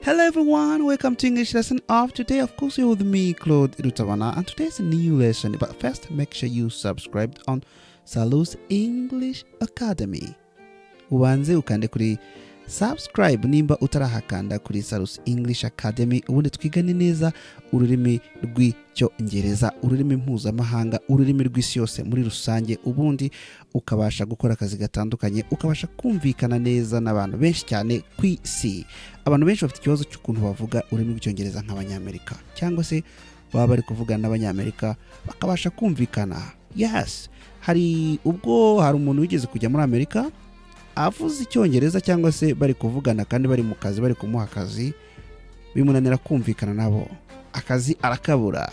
Hello everyone, welcome to English lesson of today. Of course, you're with me, Claude Irutawana, and today's a new lesson. But first, make sure you subscribe on Salus English Academy. Ubanze ukande kuri subscribe nimba utarahakanda kuri Salus English Academy. Ubundi twigane neza ururimi rw'icyongereza, ururimi mpuzamahanga, ururimi rw'isi yose muri rusange. Ubundi ukabasha gukora akazi gatandukanye, ukabasha kumvikana neza n'abantu benshi cyane ku isi. Abantu benshi bafite ikibazo cy'ukuntu bavuga ururimi rw'icyongereza nk'abanyamerika, cyangwa se baba bari kuvugana n'abanyamerika bakabasha kumvikana. Yes, hari umuntu wigeze kujya muri Amerika avuze icyongereza, cyangwa se bari kuvugana kandi bari mu kazi, bari kumuha akazi, bimunanira kumvikana nabo, akazi arakabura.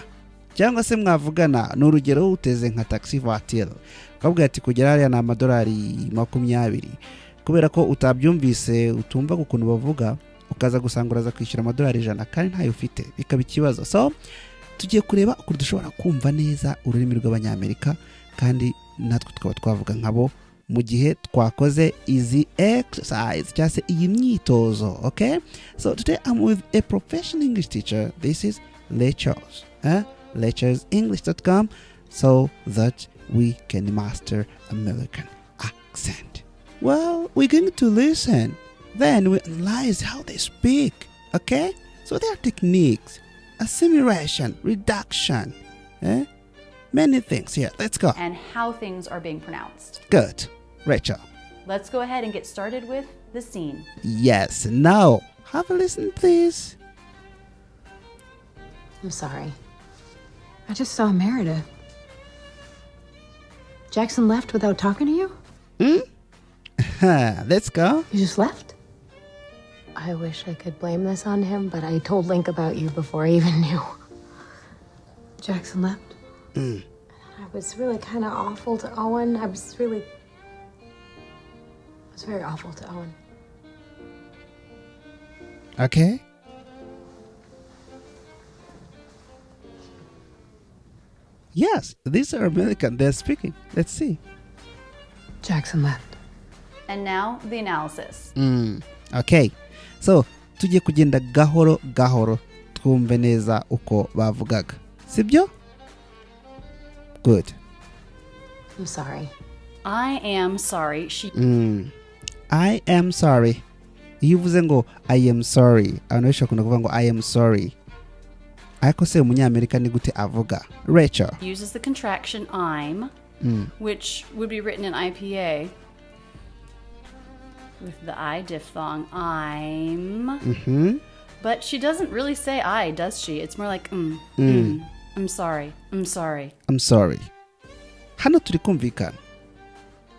Cyangwa se mwavugana n'urugero uteze nka taxi voiture, ukabwira ati kugera hariya na $20, kubera ko utabyumvise, utumva ukuntu bavuga, ukaza gusanga uraza kwishyura $100 kandi ntayo ufite, bikaba ikibazo. So tugiye kureba uko dushobora kumva neza ururimi rw'abanyamerika kandi natwe tukaba twavuga nkabo mu gihe twakoze easy exercise cyangwa se iyi myitozo. Okay, so today I'm with a professional English teacher. This is Lectures, lecturesenglish.com, so that we can master American accent. Well, we're going to listen, then we analyze how they speak. Okay, so there are techniques, assimilation, reduction, many things here. Let's go. And how things are being pronounced. Good. Rachel. Let's go ahead and get started with the scene. Yes. Now, have a listen, please. I'm sorry. I just saw Meredith. Jackson left without talking to you? Let's go. You just left? I wish I could blame this on him, but I told Link about you before I even knew. Jackson left? I was really kind of awful to Owen. I was very awful to Owen. Okay. Yes, these are American. They're speaking. Let's see. Jackson left. And now the analysis. Okay. So, tujye kugenda gahoro gahoro twumve neza uko bavugaga. Sibyo? Good. I'm sorry. I am sorry. I am sorry. Iyo uvuze ngo I am sorry, abantu benshi bakunda kuvuga ngo I am sorry. Ariko se umunyamerika ni gute avuga? Rachel uses the contraction I'm, which would be written in IPA with the I diphthong. I'm. But she doesn't really say I, does she? It's more like I'm sorry. I'm sorry. I'm sorry. Hano turi kumvikana.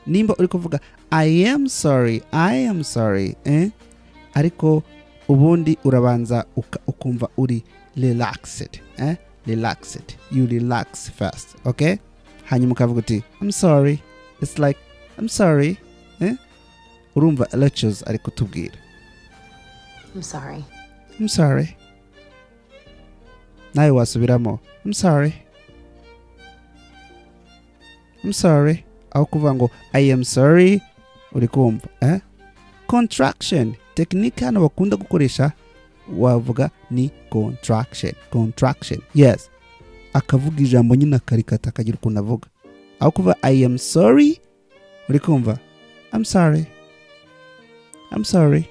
Nimba uri kuvuga I am sorry, ariko ubundi urabanza ukumva uri relaxed, relaxed. You relax first, okay? Hanyuma ukavuga uti I'm sorry. It's like I'm sorry, urumva lectures ari kutubwira. I'm sorry. I'm sorry. Nawe wasubiramo I'm sorry. I'm sorry. Aho kuvuga ngo I am sorry, uri kumva, contraction. Technique hano bakunda gukoresha wavuga ni contraction. Yes, akavuga ijambo nyine akarikata akagira ukuntu avuga. Aho kuvuga I am sorry, uri kumva I'm sorry. I'm sorry.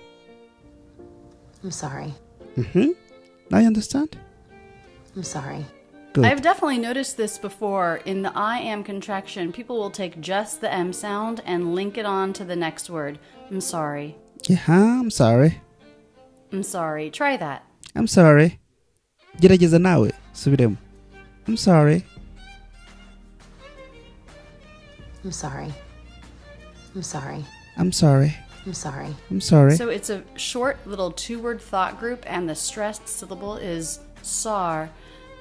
I'm sorry. Now you understand? I'm sorry. Good. I've definitely noticed this before. In the I am contraction, people will take just the M sound and link it on to the next word. I'm sorry. Yeah, I'm sorry. I'm sorry. Try that. I'm sorry. Gerageza nawe subiremo. I'm sorry. I'm sorry. I'm sorry. I'm sorry. I'm sorry. I'm sorry. So it's a short little 2-word thought group, and the stressed syllable is sar.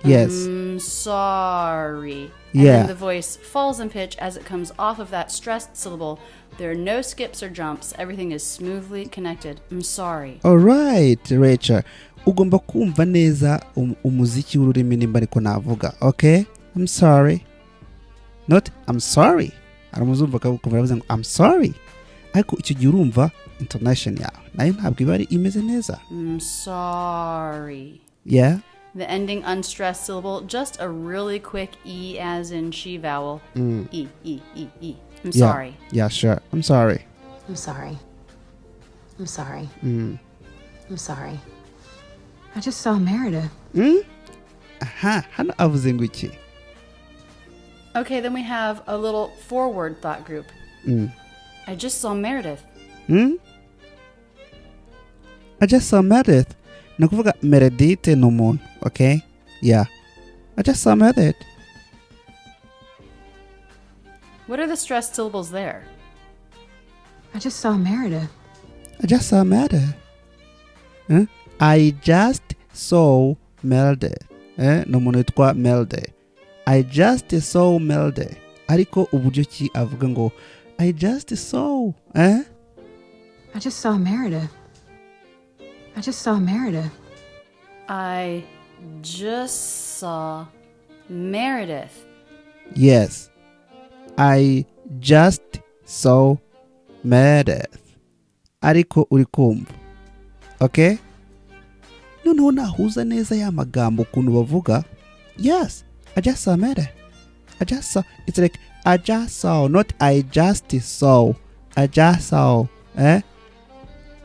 Yes. Sorry. And Yeah. then the voice falls in pitch as it comes off of that stressed syllable. There are no skips or jumps. Everything is smoothly connected. I'm sorry. All right, Rachel. Ugomba kumva neza umuziki w'ururimi nimba ariko navuga. Okay? I'm sorry. Not I'm sorry. Aramuzumva kumva yavuze ngo I'm sorry. ariko icyo gihe urumva intonation yawe nayo ntabwo iba ari imeze neza. Sorry. Yeah. The ending unstressed syllable, just a really quick E as in she vowel. E, E, E, E. I'm sorry. Yeah, sure. I'm sorry. I'm sorry. I'm sorry. I'm sorry. I just saw Meredith. Aha, hano avuze ngo iki? Okay, then we have a little forward thought group. I just saw Meredith. I just saw Meredith. Ni ukuvuga Meredith ni umuntu, okay? Yeah. I just saw Meredith. What are the stressed syllables there? I just saw Meredith. I just saw Meredith. I just saw Meredith. Ni umuntu witwa Meredith. I just saw Meredith. Ariko uburyo ki avuga ngo I just saw. I just saw Meredith. I just saw Meredith. I just saw Meredith. Yes. I just saw Meredith. Ariko uri kumva. Okay? Noneho nahuza neza ya magambo ukuntu bavuga. Yes. I just saw Meredith. I just saw. It's like I just saw, not I just saw. I just saw.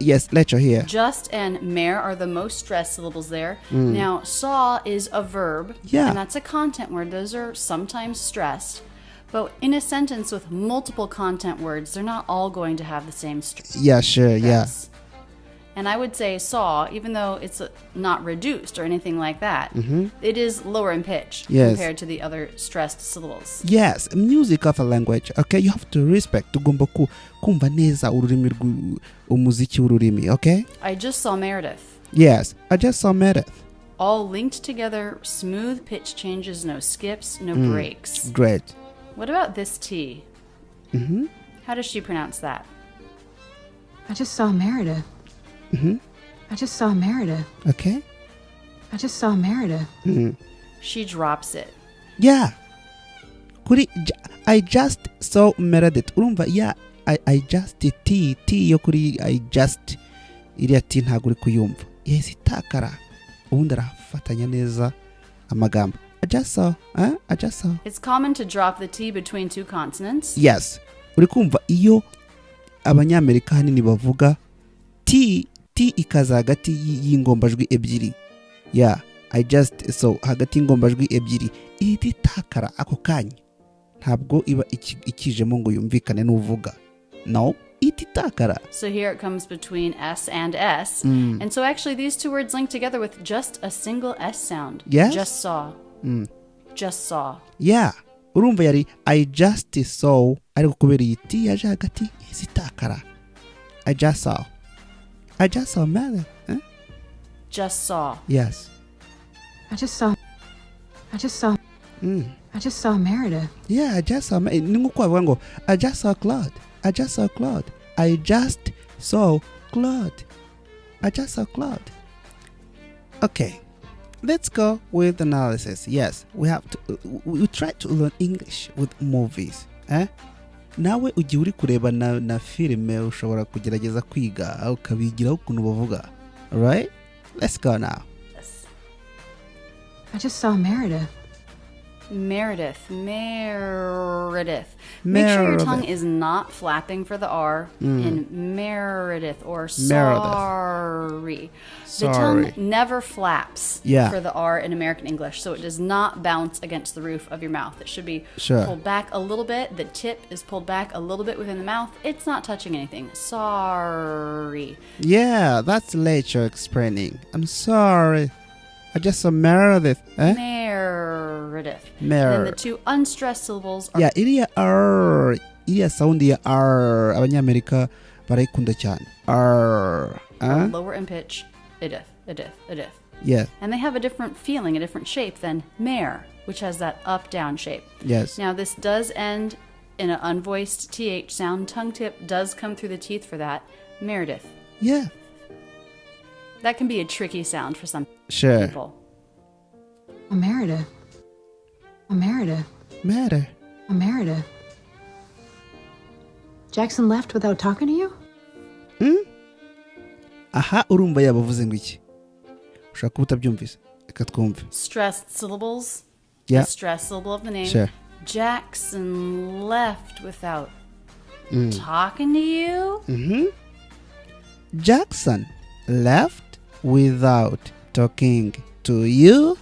Yes, let you hear. Just and mere are the most stressed syllables there. Now, saw is a verb. Yeah. And that's a content word. Those are sometimes stressed. But in a sentence with multiple content words, they're not all going to have the same stress. Yeah, sure, yeah. And I would say saw, even though it's not reduced or anything like that, it is lower in pitch compared to the other stressed syllables. Yes, music of a language. Okay, you have to respect. Tugomba kumva neza ururimi umuziki w'ururimi, okay? I just saw Meredith. Yes, I just saw Meredith. All linked together, smooth pitch changes, no skips, no breaks. Great. What about this T? How does she pronounce that? I just saw Meredith. I just saw Meredith. Okay. I just saw Meredith. She drops it. Yeah. I just saw Meredith. Urumva, yeah, I just T yo kuri I just iriya T ntabwo uri kuyumva. Yes, itakara. Ubundi arafatanya neza amagambo. I just saw. It's common to drop the T between two consonants. Yes. Uri kumva iyo abanyamerika hanini bavuga T ikaza hagati y'ingombajwi ebyiri. Yeah, I just saw hagati y'ingombajwi ebyiri. Ihita itakara ako kanya. Ntabwo iba ikijemo ngo yumvikane n'uvuga. No, ihita itakara. So here it comes between S and S. And so actually these two words link together with just a single S sound. Yes? Just saw. Just saw. Yeah. Urumva yari I just saw ariko kubera iyi T yaje hagati izitakara. I just saw Meredith. Just saw. Yes. I just saw Meredith. Yeah, I just saw Ni nguko avuga ngo I just saw Claude. I just saw Claude. I just saw Claude. I just saw Claude. Okay. Let's go with analysis. Yes, we try to learn English with movies. Nawe ugiye uri kureba na filime ushobora kugerageza kwiga ukabigiraho ukuntu bavuga. Alright? Let's go now. Yes. I just saw Meredith. Meredith. Make sure your tongue is not flapping for the R in Meredith or sorry. The tongue never flaps for the R in American English, so it does not bounce against the roof of your mouth. It should be pulled back a little bit. The tip is pulled back a little bit within the mouth. It's not touching anything. Sorry. Yeah, that's later explaining. I'm sorry. I just saw Meredith. Meredith. Then the two unstressed syllables are... Yeah, iriya sound ya R. Abanyamerika barayikunda cyane. R. Lower in pitch. Edith. Yeah. And they have a different feeling, a different shape than mare, which has that up-down shape. Yes. Now, this does end in an unvoiced TH sound. Tongue tip does come through the teeth for that. Meredith. Yeah. That can be a tricky sound for some people. Meredith. Jackson left without talking to you? Aha, urumva yabavuze ngo iki? Ushaka kuba utabyumvise? Reka twumve. Stressed syllables. Yeah. The stressed syllable of the name. Sure. Jackson left without talking to you? Jackson left without talking to you.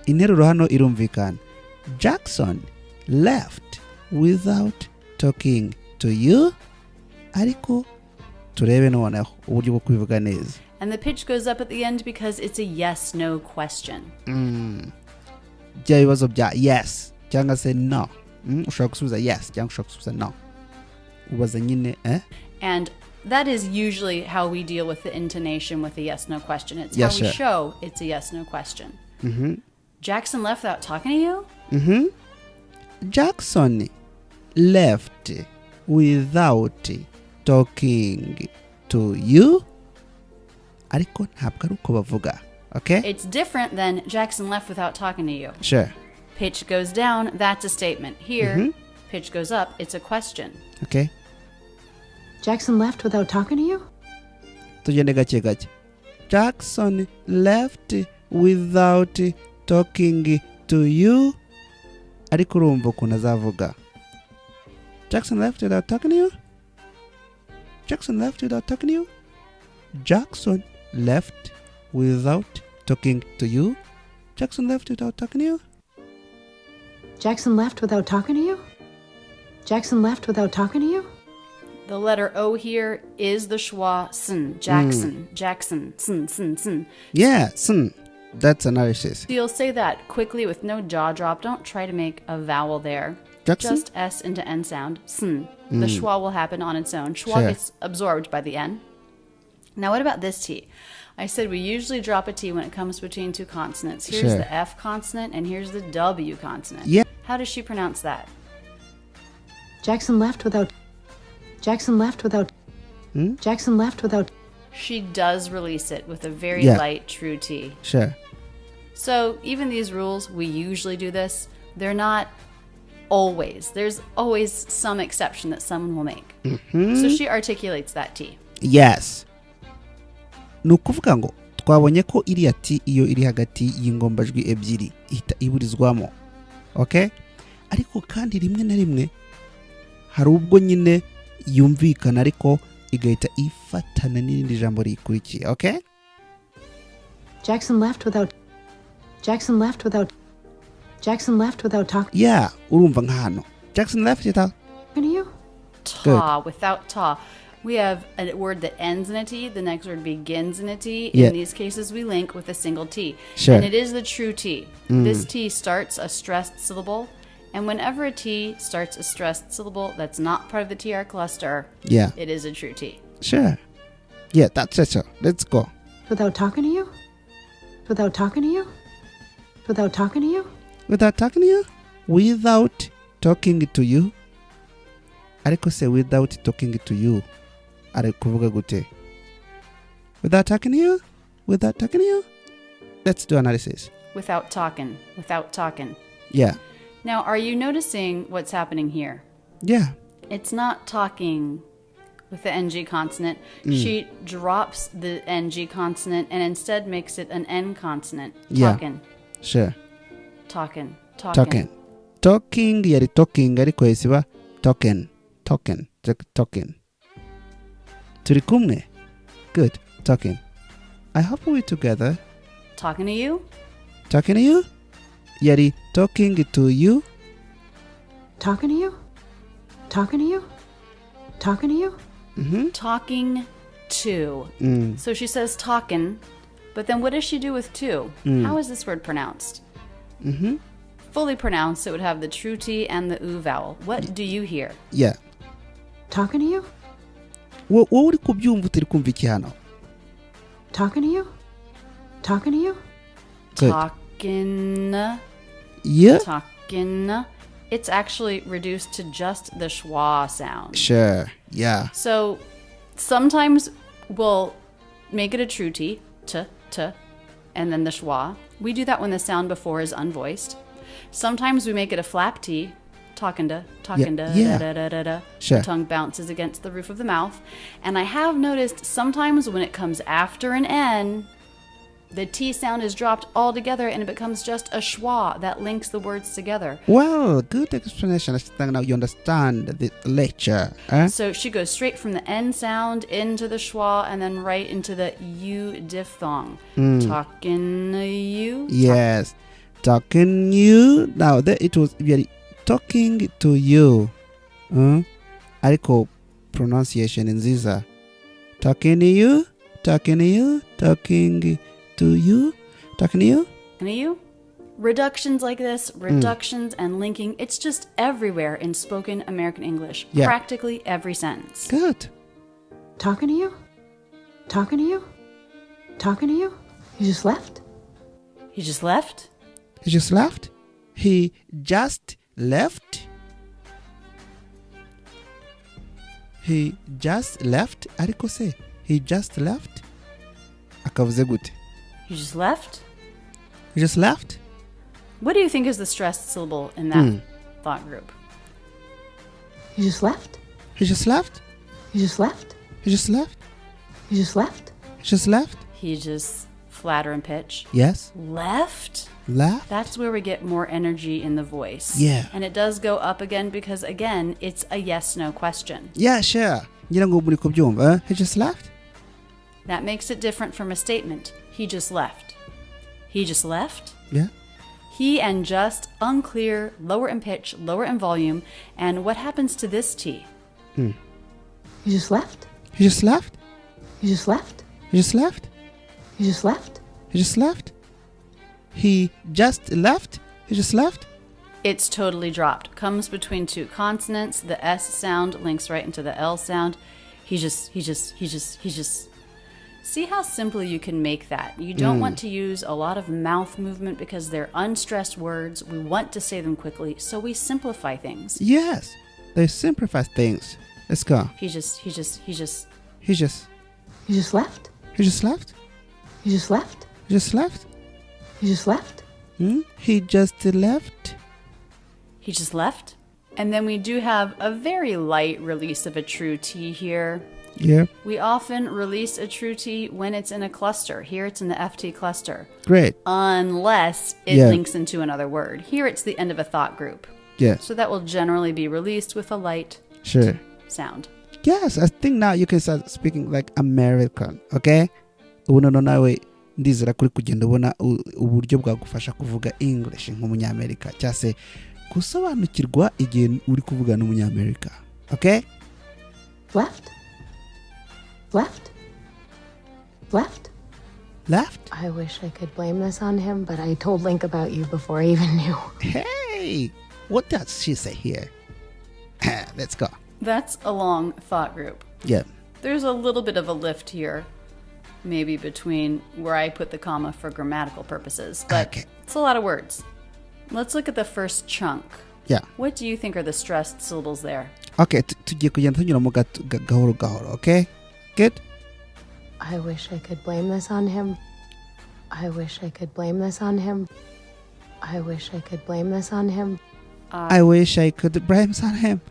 Interuro hano irumvikana. Jackson left without talking to you. Ariko turebe noneho uburyo bwo kubivuga neza. And the pitch goes up at the end because it's a yes-no question. Bya bibazo bya yes cyangwa se no. Ushobora gusubiza yes cyangwa ushobora gusubiza no. Ubaza nyine And that is usually how we deal with the intonation with a yes-no question. It's Yes, how we sir. show it's a yes-no question. Jackson left without talking to you? Jackson left without talking to you. Ariko ntabwo ari uko bavuga. Okay? It's different than Jackson left without talking to you. Sure. Pitch goes down, that's a statement. Here, pitch goes up, it's a question. Okay? Jackson left without talking to you? Tugende gake gake. Jackson left without talking to you. Ariko urumva ukuntu azavuga. Jackson left without talking to you? Jackson left without talking to you? Jackson left without talking to you? Jackson left without talking to you? Jackson left without talking to you? Jackson left without talking to you? The letter O here is the schwa sin. Jackson, Jackson, sin. Yeah, son. That's analysis. So you'll say that quickly with no jaw drop. Don't try to make a vowel there. Jackson? Just S into N sound. Sin. The schwa will happen on its own. Schwa Sure. gets absorbed by the N. Now what about this T? I said we usually drop a T when it comes between two consonants. Here's Sure. the F consonant and here's the W consonant. Yeah. How does she pronounce that? Jackson left without... Jackson left without... Jackson left without... She does release it with a very Yeah. light true T. Sure. So even these rules, we usually do this. They're not always. There's always some exception that someone will make. So she articulates that T. Yes. Ni ukuvuga ngo twabonye ko iriya T iyo iri hagati y'ingombajwi ebyiri ihita iburizwamo. Okay? Ariko kandi rimwe na rimwe hari ubwo nyine yumvikana ariko igahita ifatana n'irindi jambo rikurikiye. Okay? Jackson left without... Jackson left without... Jackson left without talking Yeah, urumva nka hano. Jackson left without to you? Ta, without ta. We have a word that ends in a T. The next word begins in a T. Yeah. In these cases, we link with a single T. Sure. And it is the true T. This T starts a stressed syllable. And whenever a T starts a stressed syllable that's not part of the TR cluster, Yeah. it is a true T. Sure. Yeah, that's it. So let's go. Without talking to you? Without talking to you? Without talking to you? Without talking to you? Without talking to you? Ariko se without talking to you. Ari kuvuga gute? Without talking to you? Without talking to you? Let's do analysis. Without talking. Without talking. Yeah. Now, are you noticing what's happening here? Yeah. It's not talking with the NG consonant. She drops the NG consonant and instead makes it an N consonant. Yeah. Talking. Sure. Talking. Talking. Talking yari talking ariko yesiba talking. Talking. Talking. Turi kumwe? Good. Talking. I hope we're together. Talking to you? Talking to you? Yari talking to you? Talking to you? Talking to you? Talking to you? Talking to. So she says talking, but then what does she do with to? How is this word pronounced? Fully pronounced, it would have the true T and the U vowel. What do you hear? Yeah. Talking to you? Wowe uri kubyumva utari kumva iki hano? Talking to you? Talking to you? Good. Talking. Yeah. Talking. It's actually reduced to just the schwa sound. Sure. Yeah. So sometimes we'll make it a true T, t, and then the schwa. We do that when the sound before is unvoiced. Sometimes we make it a flap T, talking to, Yeah. da-da-da-da-da. Sure. The tongue bounces against the roof of the mouth. And I have noticed sometimes when it comes after an N, the T sound is dropped altogether and it becomes just a schwa that links the words together. Well, good explanation. I think now you understand the lecture. So she goes straight from the N sound into the schwa and then right into the U diphthong. Talking to you. Yes. Talking you. Now, there it was very talking to you. Ariko pronunciation in Ziza. Talking to you. Talking to you. Talking to you. Talking to you. Talking to you. Reductions like this, reductions and linking, it's just everywhere in spoken American English. Yeah. Practically every sentence. Good. Talking to you? Talking to you? Talking to you? You just left? He just left? He just left. He just left. He just left. Ariko se. He just left. Akavuze gute. He just left? He just left. What do you think is the stressed syllable in that thought group? You just left? He just left. You just left? He just left. You just left? He just left. He just flatter in pitch. Yes. Left? Left. That's where we get more energy in the voice. Yeah. And it does go up again because, again, it's a yes-no question. Yeah, sure. Ngira ngo muri kubyumva. He just left. That makes it different from a statement. He just left. He just left. Yeah. He and just, unclear, lower in pitch, lower in volume. And what happens to this T? You just left? He just left. You just left? He just left. You just left? He just left. He just left. He just left. It's totally dropped. Comes between two consonants. The S sound links right into the L sound. He just. See how simply you can make that. You don't want to use a lot of mouth movement because they're unstressed words. We want to say them quickly, so we simplify things. Yes. They simplify things. Let's go. He just. He just. You just left? He just left. You just left? He just left. You just left? He just left. He just left. And then we do have a very light release of a true T here. Yeah. We often release a true T when it's in a cluster. Here it's in the FT cluster. Great. Unless it links into another word. Here it's the end of a thought group. Yeah. So that will generally be released with a light sound. Yes, I think now you can start speaking like American, okay? Ubu nawe ndizera kuri kugenda ubona uburyo bwagufasha kuvuga English nk'umunyamerika cyase gusobanukirwa igihe uri kuvuga n'umunyamerika, okay? Left? Left? Left? Left? I wish I could blame this on him, but I told Link about you before I even knew. Hey, what does she say here? Let's go. That's a long thought group. Yeah. There's a little bit of a lift here, maybe between where I put the comma for grammatical purposes, but it's a lot of words. Let's look at the first chunk. Yeah. What do you think are the stressed syllables there? Okay, tugiye kugenda tunyuramo gahoro gahoro, okay? Good? I wish I could blame this on him. I wish I could blame this on him. I wish I could blame this on him. I wish I could blame this on him.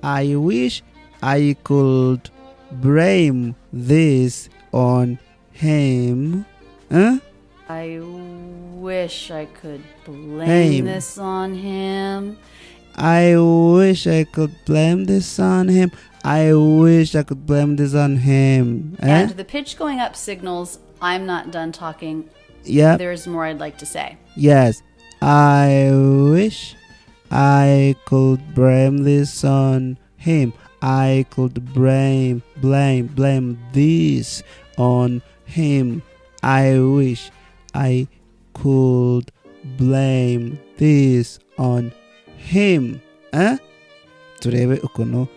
I wish I could blame this on him. Huh? I wish I could blame this on him. I wish I could blame this on him. I wish I could blame this on him. And the pitch going up signals I'm not done talking. Yeah. There's more I'd like to say. Yes. I wish I could blame this on him. I could blame this on him. I wish I could blame this on him. Turebe ukuntu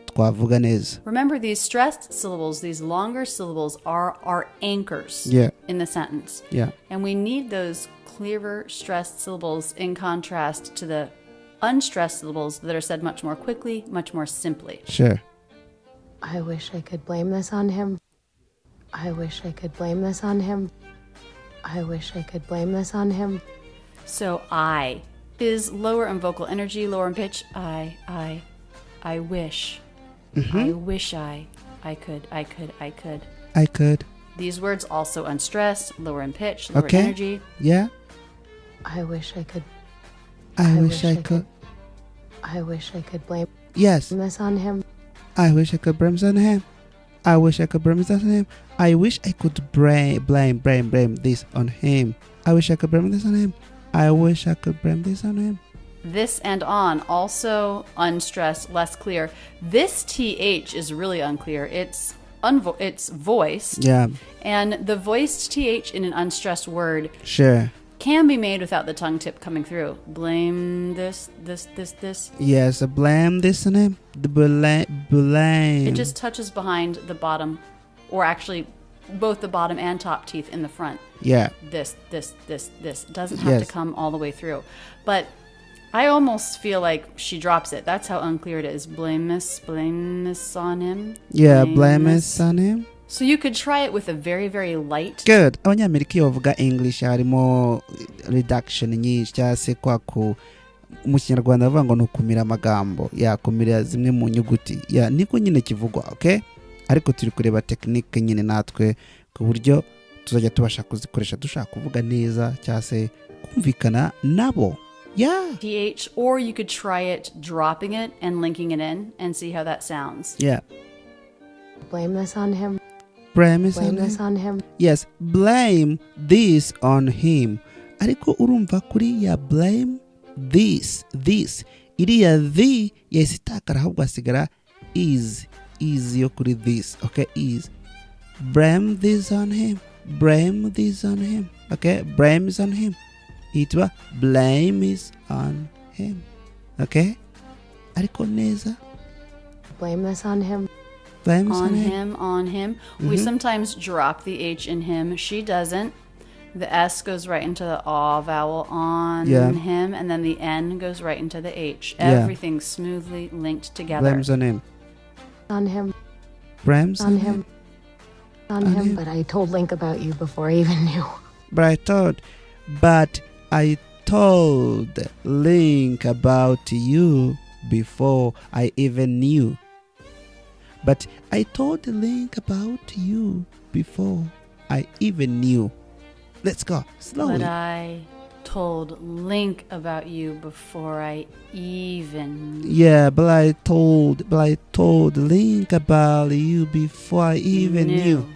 twavuga neza. Remember, these stressed syllables, these longer syllables are our anchors in the sentence. Yeah. And we need those clearer stressed syllables in contrast to the unstressed syllables that are said much more quickly, much more simply. Sure. I wish I could blame this on him. I wish I could blame this on him. I wish I could blame this on him. So I is lower in vocal energy, lower in pitch. I wish. I wish I could. I could. These words also unstressed, lower in pitch, lower in energy. Yeah. I wish I could. I wish I could. I wish I could blame this on him. I wish I could blame this on him. I wish I could blame this on him. I wish I could blame this on him. I wish I could blame this on him. I wish I could blame this on him. This and on, also unstressed, less clear. This TH is really unclear. It's voiced. Yeah. And the voiced TH in an unstressed word can be made without the tongue tip coming through. Blame this. Yes, blame this on him. The blame. It just touches behind the bottom, or actually both the bottom and top teeth in the front. Yeah. This. It doesn't have to come all the way through. But I almost feel like she drops it. That's how unclear it is. Blame this on him. Yeah, blame this on him. So you could try it with a very, very light. Good. Abanyamerika iyo bavuga English harimo reduction nyinshi cyangwa se kwaku mu Kinyarwanda bavuga ngo nukumira amagambo. Ya kumira zimwe mu nyuguti. Ya niko nyine kivugwa, okay? Ariko turi kureba technique nyine natwe ku buryo tuzajya tubasha kuzikoresha dushaka kuvuga neza cyangwa se kumvikana nabo. Yeah. TH, or you could try it dropping it and linking it in and see how that sounds. Yeah. Blame this on him. Blame this on him. Yes, blame this on him. Ariko urumva kuri ya blame this. Iriya the yesitakara ahubwo hasigara is yo kuri this. Okay, is. Blame this on him. Blame this on him. Okay, blame is on him. Itwa blame is on him. Okay? Ariko neza. Blame this on him. Blame on him. We sometimes drop the H in him. She doesn't. The S goes right into the A vowel on him, and then the N goes right into the H. Everything's smoothly linked together. Blame's on him. On him. Blame's on him. On him. But I told Link about you before I even knew. But I told Link about you before I even knew. But I told Link about you before I even knew. Let's go slowly. But I told Link about you before I even. Yeah, but I told Link about you before I even knew.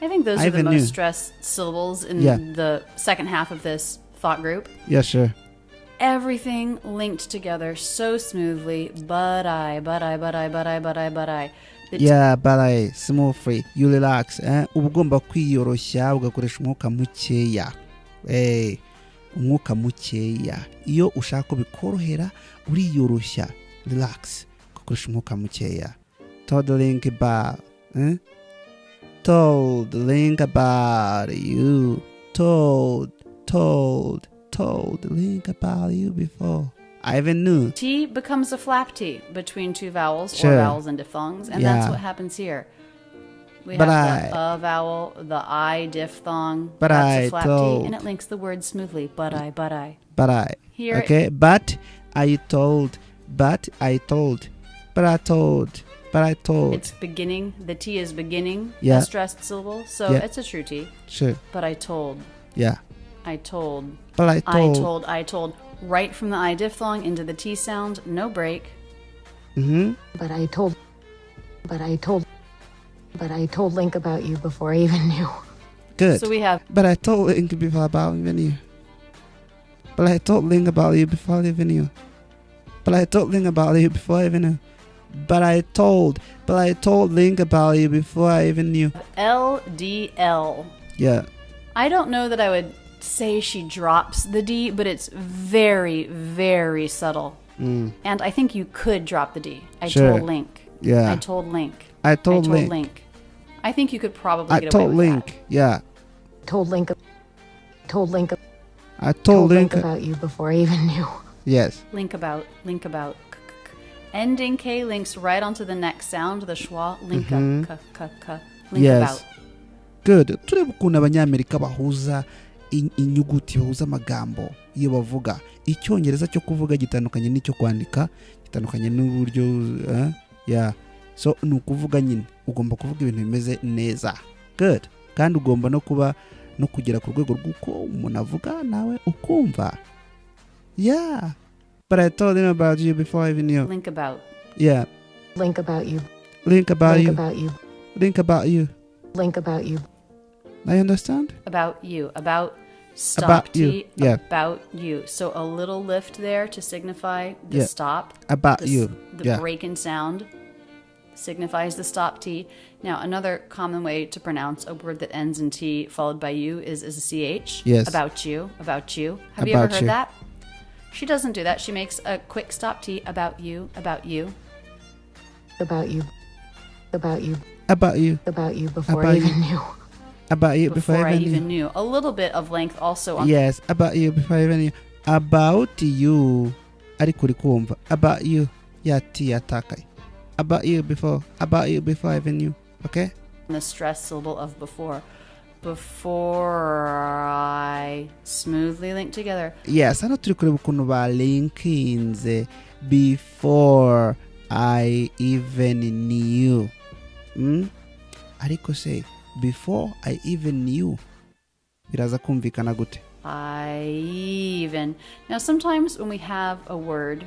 I think those are the most stressed syllables in the second half of this thought group. Yeah, sure. Everything linked together so smoothly. But I. Yeah, but I smooth free. You relax. Ugomba kwiyoroshya ugakoresha umwuka mukeya. Umwuka mukeya. Iyo ushaka ko bikorohera uriyoroshya. Relax. Ugakoresha umwuka mukeya. Told Link about. Told Link about you. Told Link about you before I even knew. T becomes a flap T between two vowels or vowels and diphthongs, and that's what happens here. We have the vowel, the I diphthong, that's a flap T, and it links the word smoothly. But I. Here, okay, but I told. It's beginning. The T is beginning a stressed syllable, so it's a true T. Sure. But I told. Yeah. I told. But I told. I told. Right from the I diphthong into the T sound, no break. But I told Link about you before I even knew. Good. So we have. But I told Link about even you. But I told Link about you before I even knew. But I told Link about you before I even knew. But I told Link about you before I even knew. LDL. Yeah. I don't know that I would say she drops the D, but it's very, very subtle. And I think you could drop the D. I told Link. Yeah. I told Link. I told Link. I think you could probably get away with Link. that. Yeah. Told Link. I told Link about you before I even knew. Yes. Link about. Ending K links right onto the next sound, the schwa. Link Link yes. about. Good. Turebe ukuntu abanyamerika bahuza inyuguti bahuza amagambo iyo bavuga. Icyongereza cyo kuvuga gitandukanye n'icyo kwandika, gitandukanye n'uburyo so ni ukuvuga nyine ugomba kuvuga ibintu bimeze neza. Good. Kandi ugomba no kugera ku rwego rw'uko umuntu avuga nawe ukumva. Yeah. But I told him about you before I even knew. Link about. Yeah. Link about you. Link about Link you. about you. Link about you. Link about you. I understand? About you. About stop about you. T. Yeah. About you. So a little lift there to signify the stop. About you. The break in sound signifies the stop T. Now, another common way to pronounce a word that ends in T followed by U is a CH. Yes. About you. About you. Have About you ever heard you. that? She doesn't do that. She makes a quick stop T. About you. About you. About you. About you. About you. About you before About I even you. knew. About you Before I even knew. A little bit of length also on. Yes, about you before I even knew. About you. Ariko uri kumva. About you. Yati yatakai. About you before. About you before I even knew. Okay? The stress syllable of before. Before I smoothly link together. Yes, hano turi kureba ukuntu ba linkinze before I even knew. Ariko say before I even knew. Biraza kumvikana gute? Now sometimes when we have a word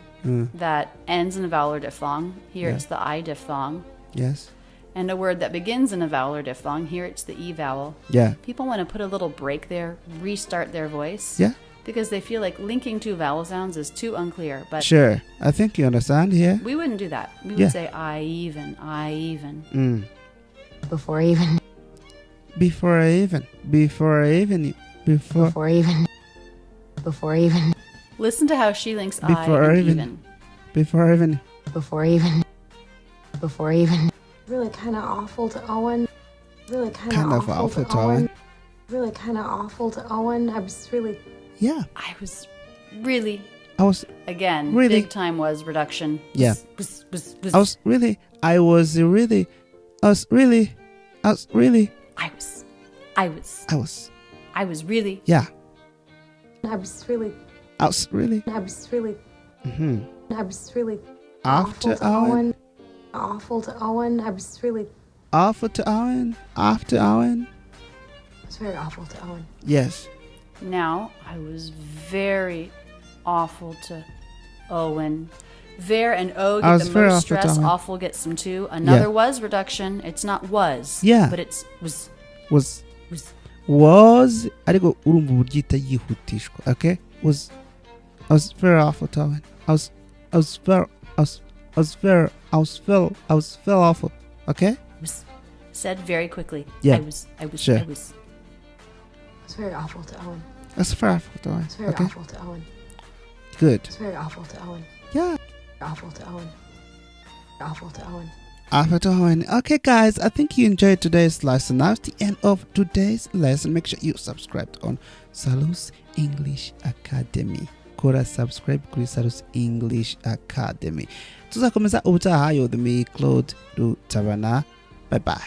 that ends in a vowel or diphthong, here it's the I diphthong. Yes. And a word that begins in a vowel or diphthong, here it's the E vowel. Yeah. People want to put a little break there, restart their voice. Yeah. Because they feel like linking two vowel sounds is too unclear. But sure. I think you understand here. We wouldn't do that. We would say I even. Before I even. Before I even. Listen to how she links before I and even. even. Before I even. Really kind of awful to Owen. Really kind of awful to Owen. Really kind of awful to Owen. I was really. Yeah. I was really. Again, really, big time was reduction. Yeah. I was really. I was really. I was really. Yeah. I was really. I After Owen. Awful to Owen. I was really. Awful to Owen. After Owen. It's very awful to Owen. Yes. Now, I was very awful to Owen. Ver and O get the most stress. Awful gets some too. Another was reduction. It's not was. Yeah. But it's was. Ariko urumva uburyo yihutishwa. Okay? I was very awful to Owen. I was awful. Okay? Was said very quickly. Yeah. I was. It's very awful to Owen. That's very awful to Owen. It's very awful to Owen. Good. It's very awful to Owen. Yeah. Awful to Owen. Awful to Owen. Awful to Owen. Okay, guys, I think you enjoyed today's lesson. Now it's the end of today's lesson. Make sure you subscribe on Salus English Academy. Kora subscribe kuri Salus English Academy. Tuzakomeza ubutaha yo the me Claude Rutabana. Bye bye.